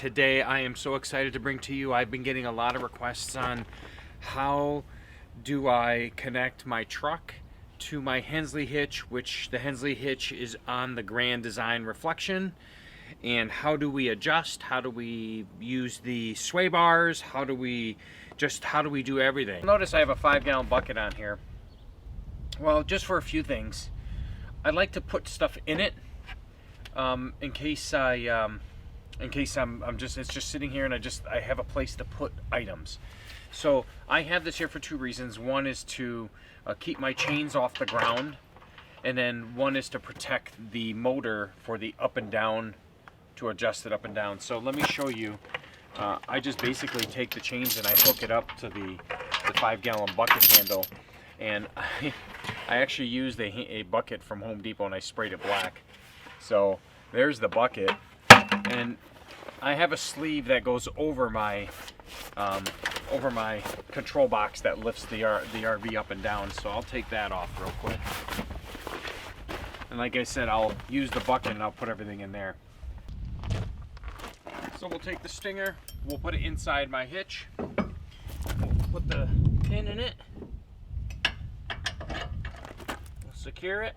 today I am so excited to bring to you. I've been getting a lot of requests on how do I connect my truck to my Hensley Hitch, which the Hensley Hitch is on the Grand Design Reflection, and how do we adjust, how do we use the sway bars, how do we do everything. Notice I have a 5-gallon bucket on here. Well, just for a few things. I like to put stuff in it in case I'm it's just sitting here and I have a place to put items. So I have this here for two reasons. One is to keep my chains off the ground, and then one is to protect the motor for the up and down, to adjust it up and down. So let me show you. I just basically take the chains and I hook it up to the 5-gallon bucket handle, and I actually used a bucket from Home Depot and I sprayed it black. So there's the bucket, and I have a sleeve that goes over my control box that lifts the RV up and down. So I'll take that off real quick. And like I said, I'll use the bucket and I'll put everything in there. So we'll take the stinger, we'll put it inside my hitch, we'll put the pin in it, we'll secure it.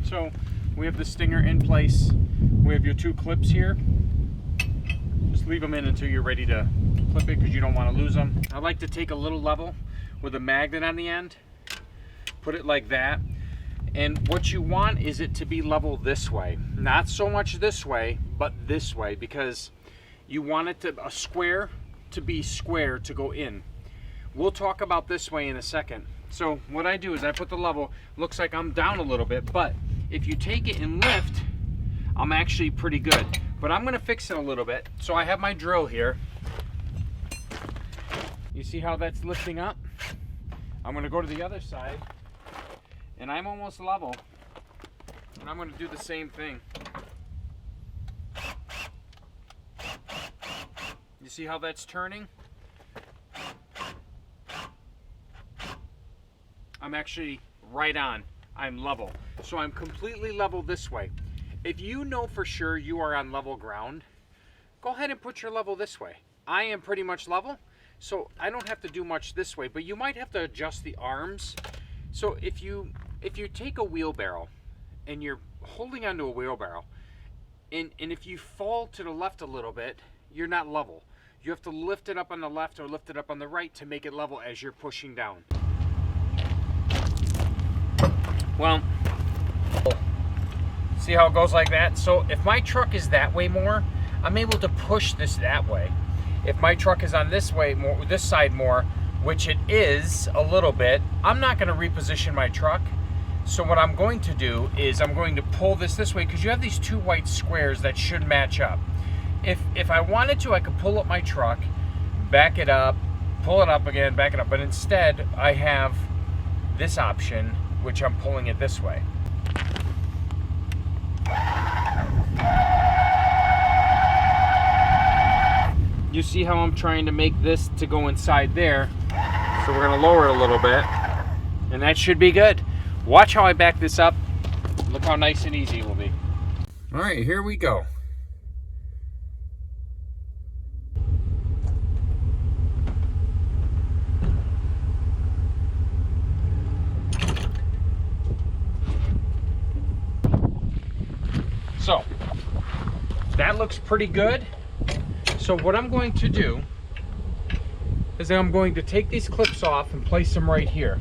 So we have the stinger in place. We have your two clips here. Just leave them in until you're ready to clip it because you don't want to lose them. I like to take a little level with a magnet on the end, put it like that. And what you want is it to be level this way. Not so much this way, but this way, because you want it to a square to be square to go in. We'll talk about this way in a second. So what I do is I put the level, looks like I'm down a little bit, but if you take it and lift, I'm actually pretty good. But I'm gonna fix it a little bit. So I have my drill here. You see how that's lifting up? I'm gonna go to the other side, and I'm almost level. And I'm gonna do the same thing. You see how that's turning? I'm actually right on. I'm level. So I'm completely level this way. If you know for sure you are on level ground, go ahead and put your level this way. I am pretty much level, so I don't have to do much this way, but you might have to adjust the arms. So if you take a wheelbarrow and you're holding onto a wheelbarrow, and if you fall to the left a little bit, you're not level. You have to lift it up on the left or lift it up on the right to make it level as you're pushing down. Well, see how it goes like that? So if my truck is that way more, I'm able to push this that way. If my truck is on this way more, this side more, which it is a little bit, I'm not going to reposition my truck. So what I'm going to do is I'm going to pull this way, because you have these two white squares that should match up. If I wanted to, I could pull up my truck, back it up, pull it up again, back it up. But instead, I have this option, which I'm pulling it this way. You see how I'm trying to make this to go inside there? So we're gonna lower it a little bit, and that should be good. Watch how I back this up. Look how nice and easy it will be. All right, here we go. So that looks pretty good. So what I'm going to do is I'm going to take these clips off and place them right here.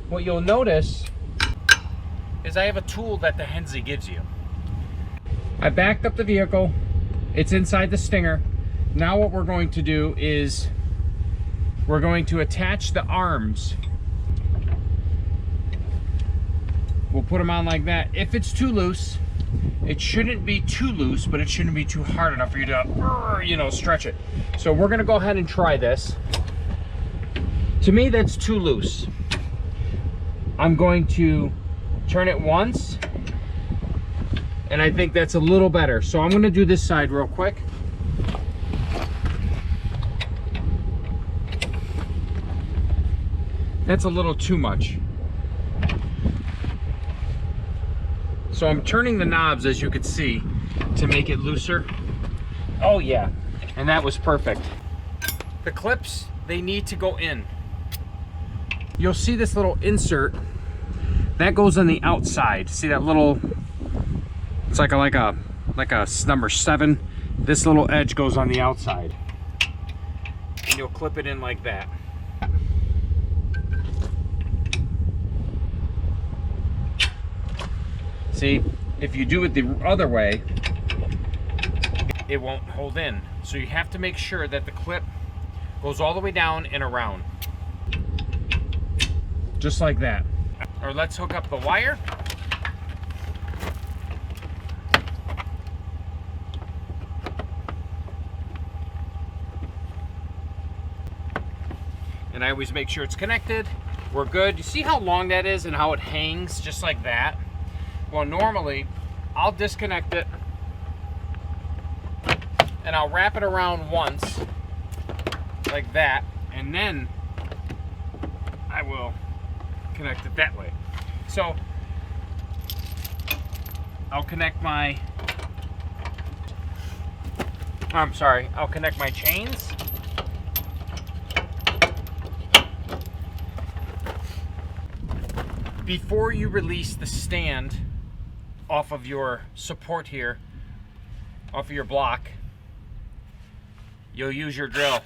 What you'll notice is I have a tool that the Hensley gives you. I backed up the vehicle. It's inside the stinger. Now what we're going to do is we're going to attach the arms. We'll put them on like that. If it's too loose, it shouldn't be too loose, but it shouldn't be too hard enough for you to, stretch it. So we're gonna go ahead and try this. To me, that's too loose. I'm going to turn it once, and I think that's a little better. So I'm gonna do this side real quick. That's a little too much. So I'm turning the knobs, as you can see, to make it looser. Oh yeah, and that was perfect. The clips, they need to go in. You'll see this little insert that goes on the outside. See that little, it's like a number 7. This little edge goes on the outside. And you'll clip it in like that. See, if you do it the other way, it won't hold in. So you have to make sure that the clip goes all the way down and around. Just like that. Or let's hook up the wire. And I always make sure it's connected. We're good. You see how long that is and how it hangs just like that? Well, normally I'll disconnect it and I'll wrap it around once like that, and then I will connect it that way. So I'll connect my, I'll connect my chains. Before you release the stand off of your support here, off of your block, you'll use your drill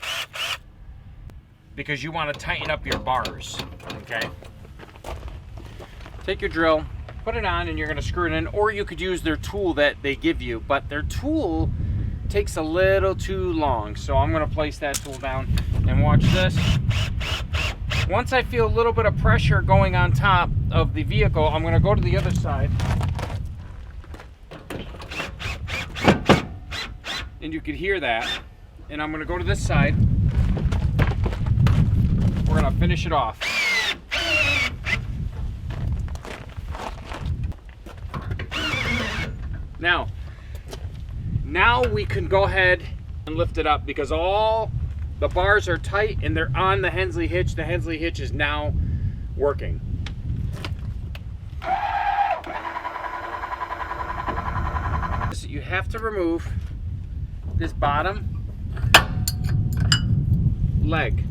because you want to tighten up your bars, okay? Take your drill, put it on, and you're going to screw it in, or you could use their tool that they give you, but their tool takes a little too long. So I'm going to place that tool down and watch this. Once I feel a little bit of pressure going on top of the vehicle, I'm going to go to the other side. And you can hear that. And I'm going to go to this side. We're going to finish it off. Now we can go ahead and lift it up because all the bars are tight and they're on the Hensley hitch. The Hensley hitch is now working. You have to remove this bottom leg.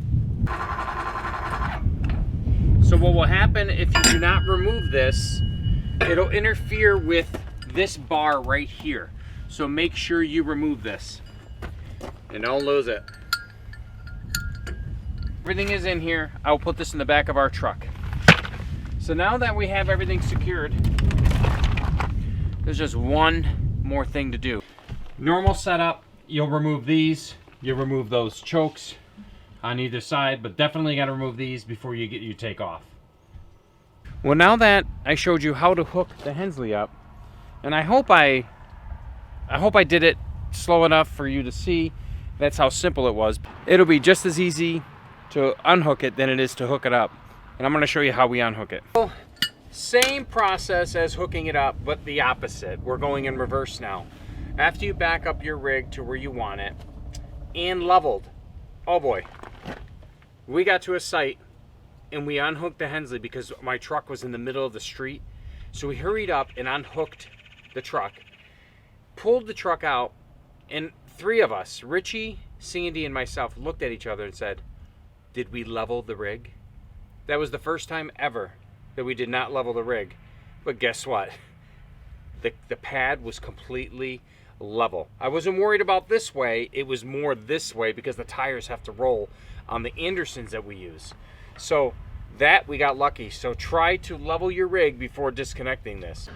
So what will happen if you do not remove this, it'll interfere with this bar right here. So make sure you remove this and don't lose it. Everything is in here. I'll put this in the back of our truck. So now that we have everything secured, there's just one more thing to do. Normal setup, you'll remove these, you'll remove those chokes on either side, but definitely got to remove these before you take off. Well, now that I showed you how to hook the Hensley up, and I hope I did it slow enough for you to see that's how simple it was. It'll be just as easy to unhook it than it is to hook it up. And I'm going to show you how we unhook it. Well, same process as hooking it up, but the opposite. We're going in reverse now. After you back up your rig to where you want it and leveled, oh boy, we got to a site and we unhooked the Hensley because my truck was in the middle of the street. So we hurried up and unhooked the truck, pulled the truck out, and 3 of us, Richie, Sandy, and myself, looked at each other and said, did we level the rig? That was the first time ever that we did not level the rig. But guess what? The pad was completely level. I wasn't worried about this way. It was more this way because the tires have to roll on the Andersons that we use. So that we got lucky. So try to level your rig before disconnecting this.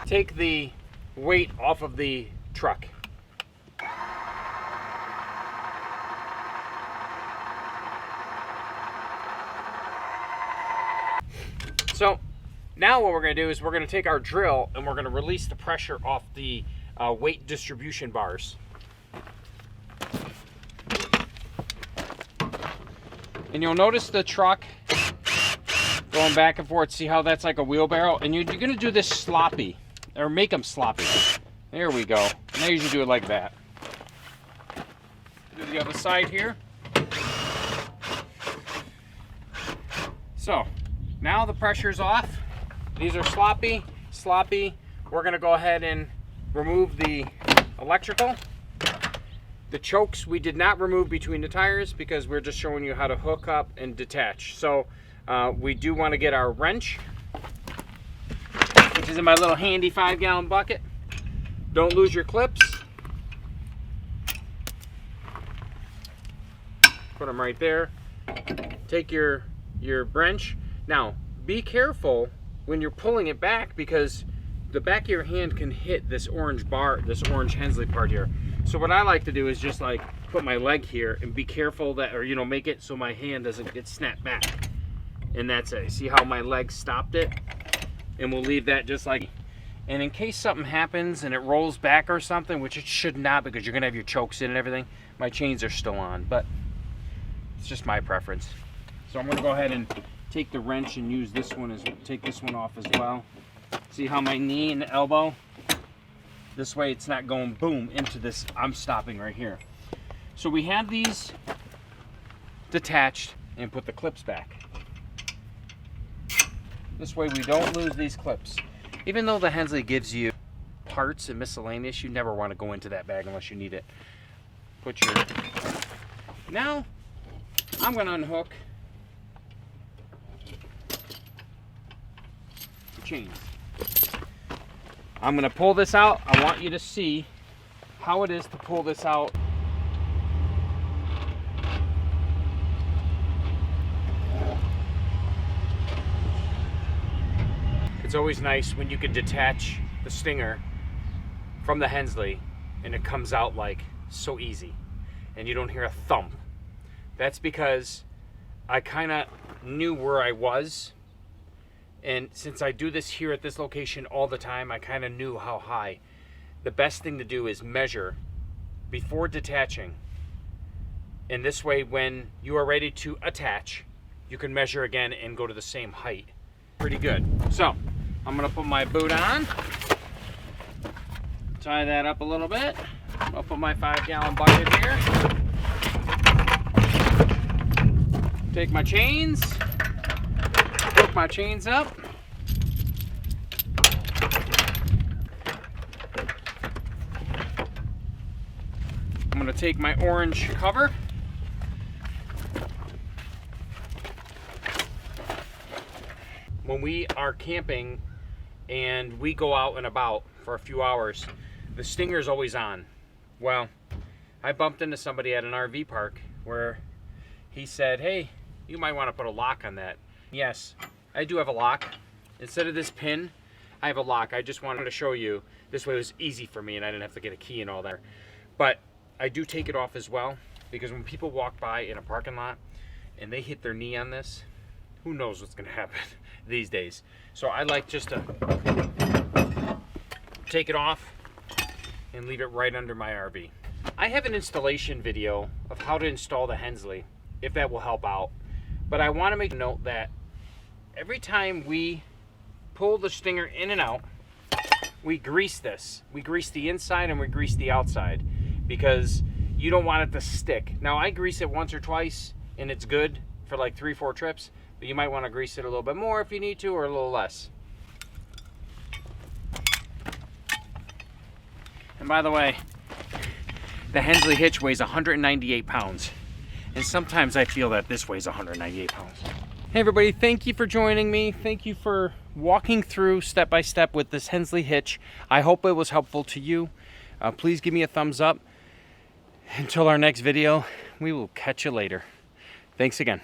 Take the weight off of the truck. So now what we're going to do is we're going to take our drill and we're going to release the pressure off the weight distribution bars. And you'll notice the truck going back and forth. See how that's like a wheelbarrow? And you're going to do this sloppy, or make them sloppy. There we go. Now you should do it like that. Do the other side here. So now the pressure's off. These are sloppy. We're gonna go ahead and remove the electrical. The chokes we did not remove between the tires because we're just showing you how to hook up and detach. So we do want to get our wrench, which is in my little handy 5-gallon bucket. Don't lose your clips. Put them right there. Take your wrench. Now, be careful when you're pulling it back because the back of your hand can hit this orange bar, this orange Hensley part here. So what I like to do is just like put my leg here and be careful that, or you know, make it so my hand doesn't get snapped back. And that's it. See how my leg stopped it? And we'll leave that just like, and in case something happens and it rolls back or something, which it should not because you're gonna have your chokes in and everything, my chains are still on, but it's just my preference. So I'm gonna go ahead and take the wrench and use this one, take this one off as well. See how my knee and elbow, this way it's not going boom into this, I'm stopping right here. So we have these detached and put the clips back. This way we don't lose these clips. Even though the Hensley gives you parts and miscellaneous, you never want to go into that bag unless you need it. Put your, now I'm gonna unhook the chains. I'm gonna pull this out. I want you to see how it is to pull this out. It's always nice when you can detach the stinger from the Hensley and it comes out like so easy and you don't hear a thump. That's because I kind of knew where I was, and since I do this here at this location all the time, I kind of knew how high. The best thing to do is measure before detaching, and this way when you are ready to attach, you can measure again and go to the same height. Pretty good. So I'm gonna put my boot on, tie that up a little bit. I'll put my 5-gallon bucket here. Take my chains, hook my chains up. I'm gonna take my orange cover. When we are camping and we go out and about for a few hours, the stinger's always on. Well, I bumped into somebody at an RV park where he said, hey, you might want to put a lock on that. Yes, I do have a lock. Instead of this pin, I have a lock. I just wanted to show you. This way it was easy for me and I didn't have to get a key and all that. But I do take it off as well because when people walk by in a parking lot and they hit their knee on this, who knows what's going to happen these days. So I like just to take it off and leave it right under my RV. I have an installation video of how to install the Hensley, if that will help out. But I want to make a note that every time we pull the stinger in and out, we grease this. We grease the inside and we grease the outside because you don't want it to stick. Now I grease it once or twice and it's good for like 3-4 trips, but you might want to grease it a little bit more if you need to, or a little less. And by the way, the Hensley Hitch weighs 198 pounds. And sometimes I feel that this weighs 198 pounds. Hey everybody, thank you for joining me. Thank you for walking through step by step with this Hensley Hitch. I hope it was helpful to you. Please give me a thumbs up. Until our next video, we will catch you later. Thanks again.